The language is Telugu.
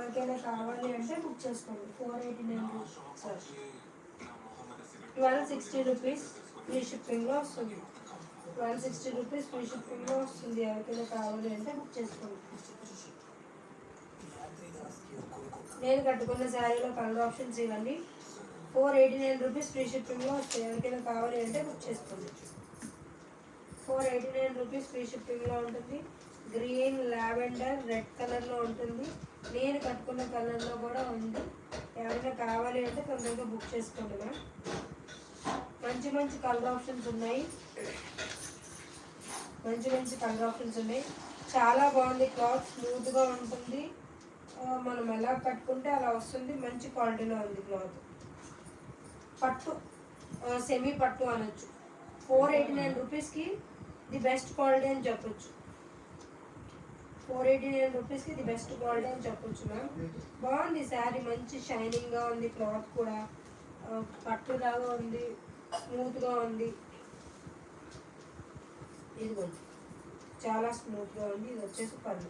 ఎవరికైనా కావాలి అంటే బుక్ చేసుకోండి. 489 రూపీస్, సారీ 1260 రూపీస్ ఫ్రీ షిప్పింగ్లో వస్తుంది. 1260 రూపీస్ ఫ్రీ షిప్పింగ్లో వస్తుంది. ఎవరికైనా కావాలి అంటే బుక్ చేసుకోండి. నేను కట్టుకున్న శారీలో కలర్ ఆప్షన్స్ ఇవ్వండి. 489 రూపీస్ ఫ్రీ షిప్పింగ్లో వస్తాయి. ఎవరికైనా కావాలి అంటే బుక్ చేసుకోండి. 489 రూపీస్ ఫ్రీ షిప్పింగ్లో ఉంటుంది. గ్రీన్, లావెండర్, రెడ్ కలర్లో ఉంటుంది. నేను కట్టుకున్న కలర్లో కూడా ఉంది. ఎవరైనా కావాలి అంటే తొందరగా బుక్ చేసుకోండి మ్యామ్. మంచి మంచి కలర్ ఆప్షన్స్ ఉన్నాయి. చాలా బాగుంది. క్లాత్ స్మూత్గా ఉంటుంది. మనం ఎలా కట్టుకుంటే అలా వస్తుంది. మంచి క్వాలిటీలో ఉంది క్లాత్. పట్టు, సెమీ పట్టు అనొచ్చు. 489 రూపీస్కి ది బెస్ట్ క్వాలిటీ అని చెప్పొచ్చు. 489 రూపీస్కి ది బెస్ట్ క్వాలిటీ అని చెప్పొచ్చు మ్యామ్. బాగుంది శారీ, మంచి షైనింగ్గా ఉంది. క్లాత్ కూడా పట్టులాగా ఉంది, స్మూత్గా ఉంది. ఇదిగోండి, చాలా స్మూత్గా ఉంది. ఇది వచ్చేసి పళ్ళు.